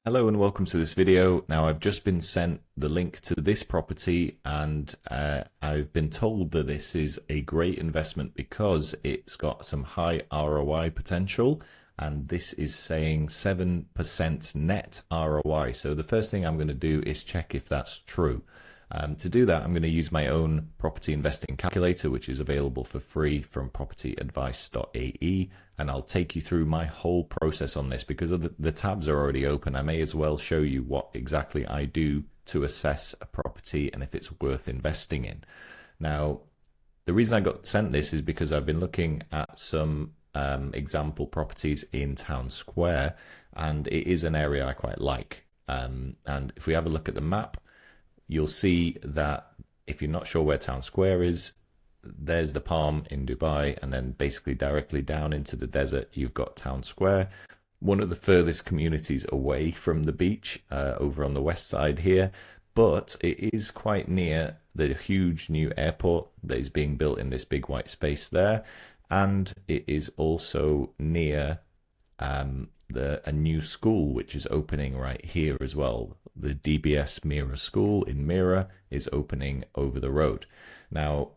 Hello and welcome to this video. Now I've just been sent the link to this property and I've been told that this is a great investment because it's got some high ROI potential, and this is saying 7% net ROI. So the first thing I'm going to do is check if that's true. To do that, I'm going to use my own property investing calculator, which is available for free from PropertyAdvice.ae, and I'll take you through my whole process on this because the tabs are already open. I may as well show you what exactly I do to assess a property and if it's worth investing in. Now, the reason I got sent this is because I've been looking at some example properties in Town Square, and it is an area I quite like. And if we have a look at the map, you'll see that if you're not sure where Town Square is, there's the Palm in Dubai, and then basically directly down into the desert, you've got Town Square, one of the furthest communities away from the beach, over on the west side here, but it is quite near the huge new airport that is being built in this big white space there, and it is also near a new school which is opening right here as well. The DBS Mira School in Mira is opening over the road. Now,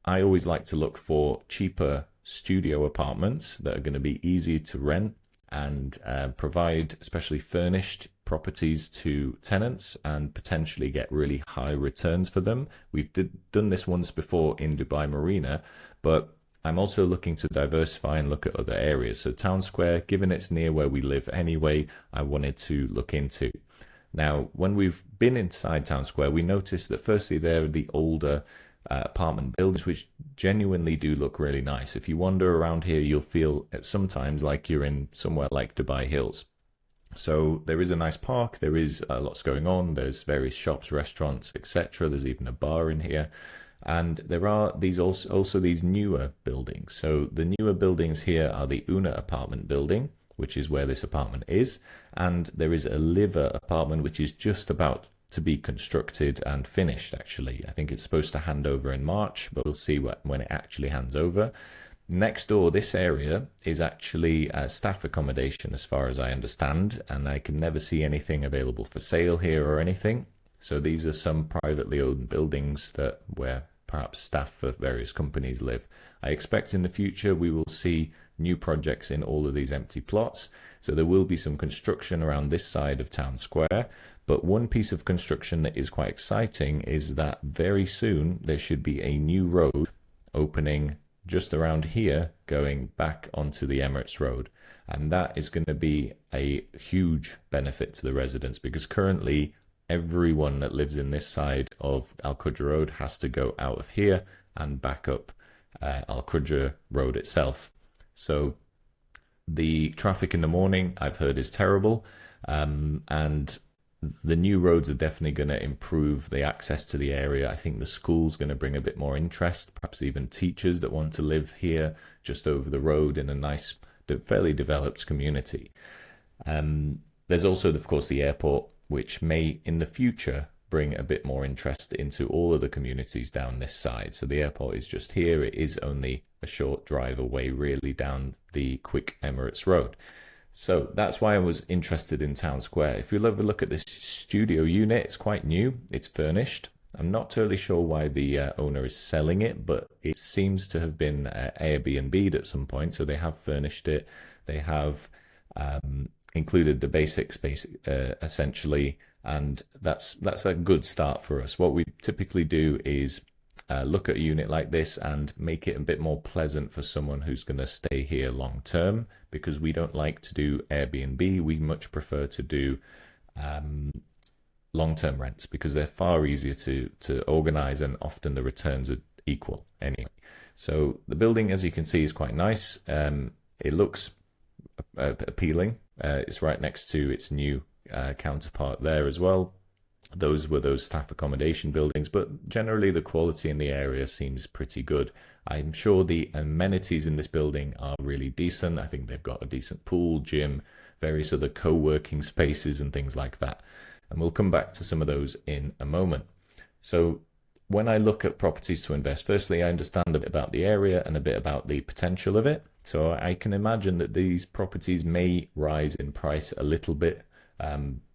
I always like to look for cheaper studio apartments that are going to be easy to rent and provide especially furnished properties to tenants and potentially get really high returns for them. We've done this once before in Dubai Marina, but I'm also looking to diversify and look at other areas. So Town Square, given it's near where we live anyway, I wanted to look into. Now, when we've been inside Town Square, we noticed that firstly there are the older apartment buildings, which genuinely do look really nice. If you wander around here, you'll feel at sometimes like you're in somewhere like Dubai Hills. So there is a nice park, there is lots going on, there's various shops, restaurants, etc. There's even a bar in here. And there are these also these newer buildings. So the newer buildings here are the Una apartment building, which is where this apartment is, and there is a Liver apartment which is just about to be constructed and finished. Actually, I think it's supposed to hand over in March, but we'll see when it actually hands over. Next door, this area is actually staff accommodation as far as I understand, and I can never see anything available for sale here or anything. So these are some privately owned buildings where perhaps staff for various companies live. I expect in the future we will see new projects in all of these empty plots. So there will be some construction around this side of Town Square. But one piece of construction that is quite exciting is that very soon there should be a new road opening just around here going back onto the Emirates Road. And that is going to be a huge benefit to the residents because currently everyone that lives in this side of Al Qudra Road has to go out of here and back up Al Qudra Road itself. So the traffic in the morning, I've heard, is terrible, and the new roads are definitely going to improve the access to the area. I think the school's going to bring a bit more interest, perhaps even teachers that want to live here just over the road in a nice, fairly developed community. There's also, of course, the airport, which may in the future bring a bit more interest into all of the communities down this side. So the airport is just here. It is only a short drive away really down the quick Emirates Road. So that's why I was interested in Town Square. If you'll ever look at this studio unit, it's quite new. It's furnished. I'm not totally sure why the owner is selling it, but it seems to have been Airbnb'd at some point. So they have furnished it. They have included the basic space essentially, and that's a good start for us. What we typically do is look at a unit like this and make it a bit more pleasant for someone who's going to stay here long term, because we don't like to do Airbnb. We much prefer to do long-term rents because they're far easier to organize, and often the returns are equal anyway. So the building, as you can see, is quite nice. It looks appealing. It's right next to its new counterpart there as well. Those were those staff accommodation buildings, but generally the quality in the area seems pretty good. I'm sure the amenities in this building are really decent. I think they've got a decent pool, gym, various other co-working spaces and things like that. And we'll come back to some of those in a moment. So when I look at properties to invest, firstly, I understand a bit about the area and a bit about the potential of it. So I can imagine that these properties may rise in price a little bit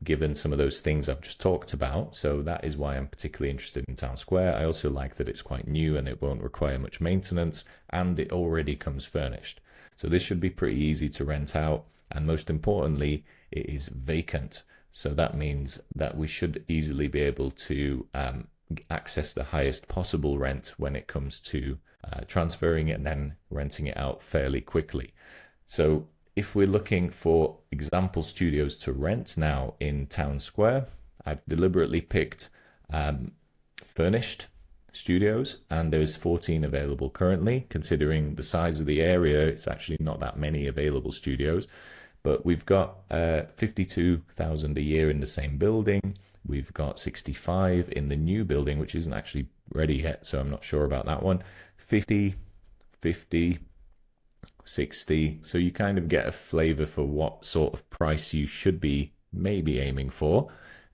given some of those things I've just talked about. So that is why I'm particularly interested in Town Square. I also like that it's quite new and it won't require much maintenance, and it already comes furnished. So this should be pretty easy to rent out, and most importantly, it is vacant. So that means that we should easily be able to access the highest possible rent when it comes to transferring it and then renting it out fairly quickly. So if we're looking for example studios to rent now in Town Square, I've deliberately picked furnished studios, and there's 14 available currently. Considering the size of the area, it's actually not that many available studios, but we've got 52,000 a year in the same building. We've got 65 in the new building, which isn't actually ready yet, so I'm not sure about that one. 50, 50, 60. So you kind of get a flavor for what sort of price you should be maybe aiming for.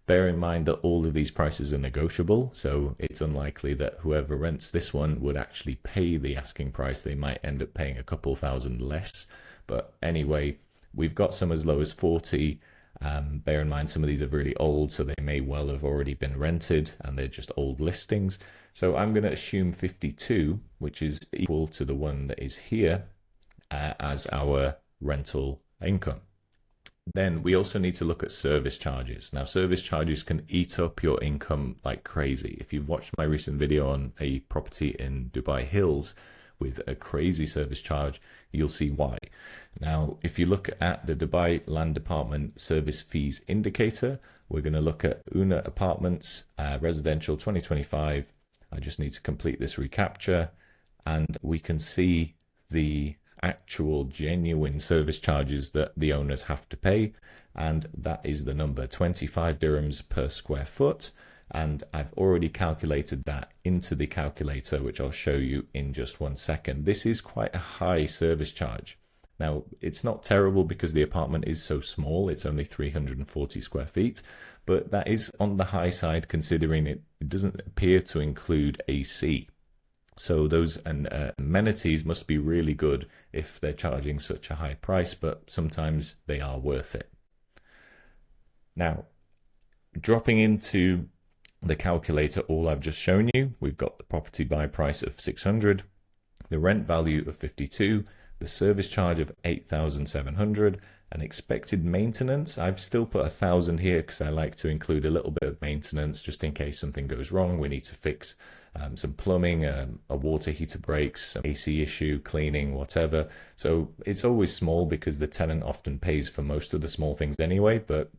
Bear in mind that all of these prices are negotiable, so it's unlikely that whoever rents this one would actually pay the asking price. They might end up paying a couple thousand less. But anyway, we've got some as low as 40. Bear in mind, some of these are really old, so they may well have already been rented and they're just old listings. So I'm going to assume 52, which is equal to the one that is here, as our rental income. Then we also need to look at service charges. Now, service charges can eat up your income like crazy. If you've watched my recent video on a property in Dubai Hills with a crazy service charge, you'll see why. Now, if you look at the Dubai Land Department Service Fees Indicator, we're going to look at Una Apartments, Residential 2025. I just need to complete this recapture, and we can see the actual genuine service charges that the owners have to pay, and that is the number 25 dirhams per square foot. And I've already calculated that into the calculator, which I'll show you in just 1 second. This is quite a high service charge. Now, it's not terrible because the apartment is so small, it's only 340 square feet, but that is on the high side considering it doesn't appear to include AC. So those amenities must be really good if they're charging such a high price, but sometimes they are worth it. Now, dropping into the calculator, all I've just shown you, we've got the property buy price of 600, the rent value of 52, the service charge of 8,700, an expected maintenance. I've still put 1,000 here because I like to include a little bit of maintenance just in case something goes wrong. We need to fix some plumbing, a water heater breaks, some AC issue, cleaning, whatever. So it's always small because the tenant often pays for most of the small things anyway, but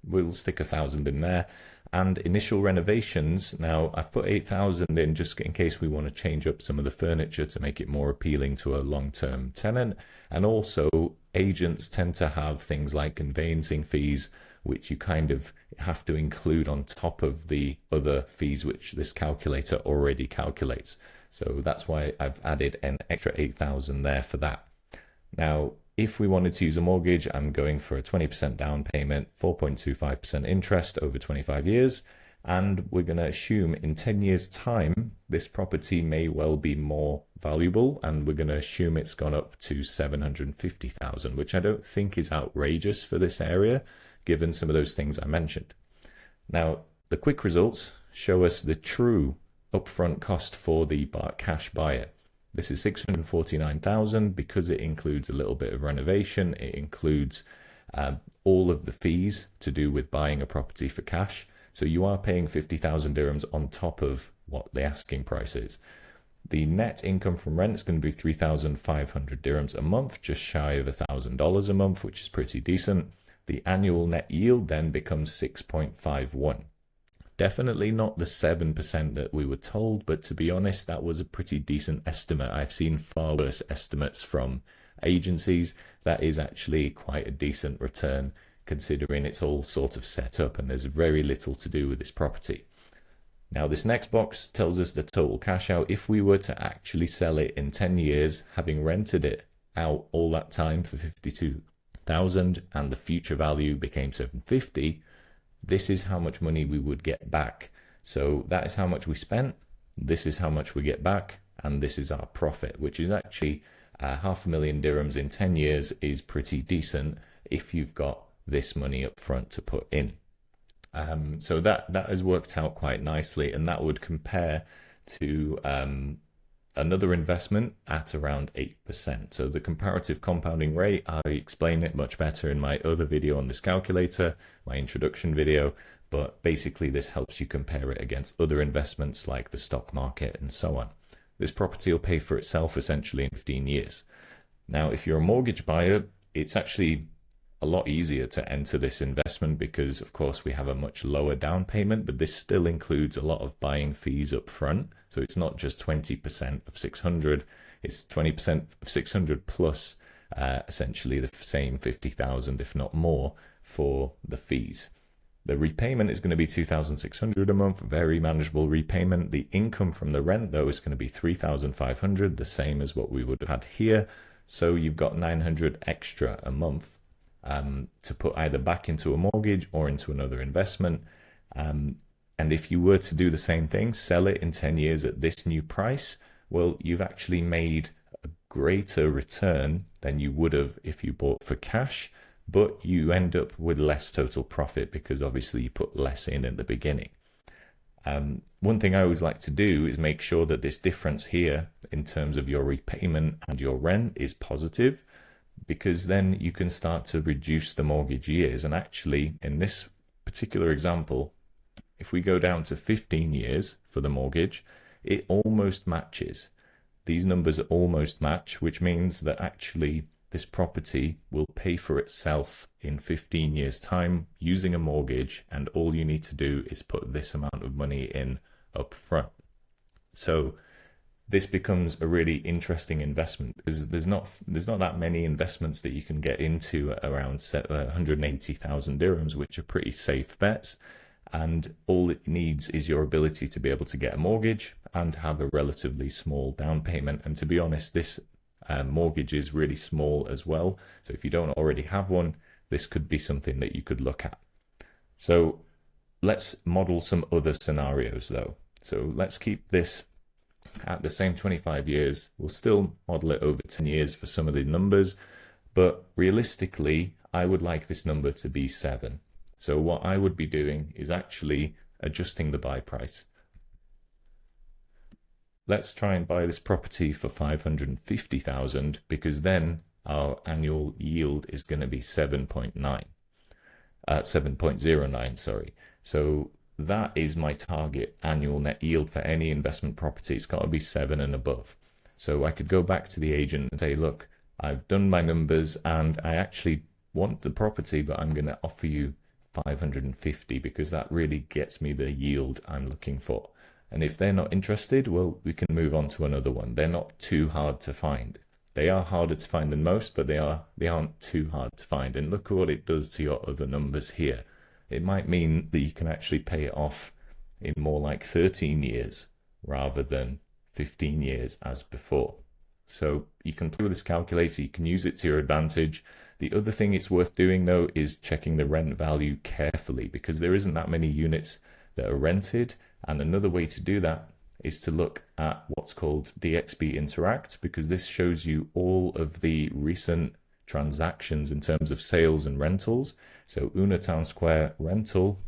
we'll stick 1,000 in there. And initial renovations, now I've put 8,000 in just in case we want to change up some of the furniture to make it more appealing to a long-term tenant. And also agents tend to have things like conveyancing fees, which you kind of have to include on top of the other fees which this calculator already calculates. So that's why I've added an extra 8,000 there for that. Now, if we wanted to use a mortgage, I'm going for a 20% down payment, 4.25% interest over 25 years. And we're going to assume in 10 years' time, this property may well be more valuable. And we're going to assume it's gone up to 750,000, which I don't think is outrageous for this area, given some of those things I mentioned. Now, the quick results show us the true upfront cost for the cash buyer. This is 649,000 because it includes a little bit of renovation. It includes all of the fees to do with buying a property for cash. So you are paying 50,000 dirhams on top of what the asking price is. The net income from rent is going to be 3,500 dirhams a month, just shy of $1,000 a month, which is pretty decent. The annual net yield then becomes 6.51. Definitely not the 7% that we were told, but to be honest, that was a pretty decent estimate. I've seen far worse estimates from agencies. That is actually quite a decent return considering it's all sort of set up and there's very little to do with this property. Now, this next box tells us the total cash out. If we were to actually sell it in 10 years, having rented it out all that time for 52,000 and the future value became 750, this is how much money we would get back. So that is how much we spent, this is how much we get back, and this is our profit, which is actually 500,000 dirhams in 10 years is pretty decent if you've got this money up front to put in. So that has worked out quite nicely, and that would compare to another investment at around 8%. So the comparative compounding rate, I explain it much better in my other video on this calculator, my introduction video, but basically this helps you compare it against other investments like the stock market and so on. This property will pay for itself essentially in 15 years. Now, if you're a mortgage buyer, it's actually a lot easier to enter this investment because, of course, we have a much lower down payment, but this still includes a lot of buying fees up front. So it's not just 20% of 600, it's 20% of 600 plus essentially the same 50,000, if not more, for the fees. The repayment is going to be 2,600 a month, very manageable repayment. The income from the rent, though, is going to be 3,500, the same as what we would have had here. So you've got 900 extra a month to put either back into a mortgage or into another investment. And if you were to do the same thing, sell it in 10 years at this new price, well, you've actually made a greater return than you would have if you bought for cash, but you end up with less total profit because obviously you put less in at the beginning. One thing I always like to do is make sure that this difference here in terms of your repayment and your rent is positive, because then you can start to reduce the mortgage years. And actually, in this particular example, if we go down to 15 years for the mortgage, it almost matches. These numbers almost match, which means that actually this property will pay for itself in 15 years' time using a mortgage, and all you need to do is put this amount of money in up front. So this becomes a really interesting investment because there's not that many investments that you can get into at around 180,000 dirhams, which are pretty safe bets. And all it needs is your ability to be able to get a mortgage and have a relatively small down payment. And to be honest, this mortgage is really small as well. So if you don't already have one, this could be something that you could look at. So let's model some other scenarios though. So let's keep this at the same 25 years. We'll still model it over 10 years for some of the numbers, but realistically, I would like this number to be 7. So what I would be doing is actually adjusting the buy price. Let's try and buy this property for 550,000 because then our annual yield is going to be 7.09, sorry. So that is my target annual net yield for any investment property. It's got to be 7 and above. So I could go back to the agent and say, look, I've done my numbers and I actually want the property, but I'm going to offer you 550 because that really gets me the yield I'm looking for. And if they're not interested, well, we can move on to another one. They're not too hard to find. They are harder to find than most, but they aren't too hard to find. And look at what it does to your other numbers here. It might mean that you can actually pay it off in more like 13 years rather than 15 years as before. So you can play with this calculator, you can use it to your advantage. The other thing it's worth doing though is checking the rent value carefully because there isn't that many units that are rented. And another way to do that is to look at what's called DXB Interact, because this shows you all of the recent transactions in terms of sales and rentals. So Una Town Square rental,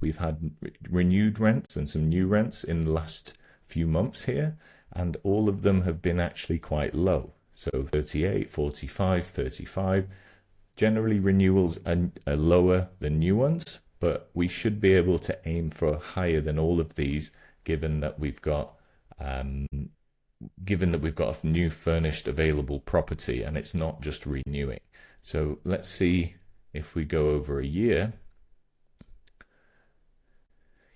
we've had renewed rents and some new rents in the last few months here, and all of them have been actually quite low. So 38, 45, 35. Generally renewals are lower than new ones, but we should be able to aim for higher than all of these, given that we've got a new furnished available property and it's not just renewing. So let's see if we go over a year.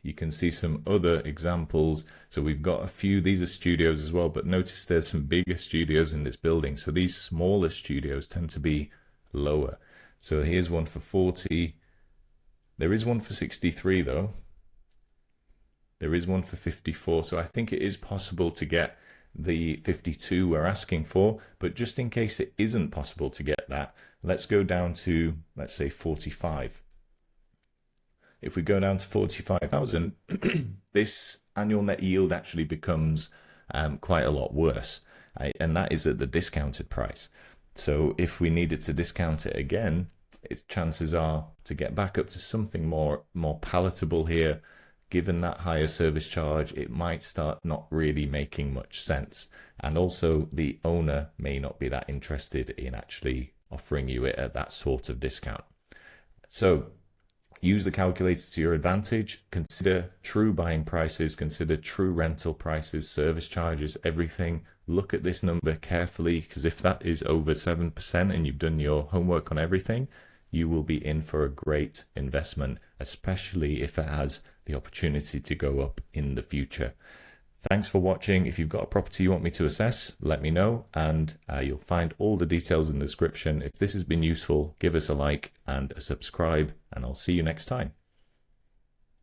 You can see some other examples. So we've got a few, these are studios as well, but notice there's some bigger studios in this building. So these smaller studios tend to be lower. So here's one for 40. There is one for 63 though. There is one for 54. So I think it is possible to get the 52 we're asking for, but just in case it isn't possible to get that, let's go down to, let's say 45. If we go down to 45,000, this annual net yield actually becomes quite a lot worse, and that is at the discounted price. So if we needed to discount it again, chances are to get back up to something more palatable here, given that higher service charge, it might start not really making much sense. And also the owner may not be that interested in actually offering you it at that sort of discount. So use the calculator to your advantage. Consider true buying prices, consider true rental prices, service charges, everything. Look at this number carefully, because if that is over 7% and you've done your homework on everything, you will be in for a great investment, especially if it has the opportunity to go up in the future. Thanks for watching. If you've got a property you want me to assess, let me know, and you'll find all the details in the description. If this has been useful, give us a like and a subscribe, and I'll see you next time.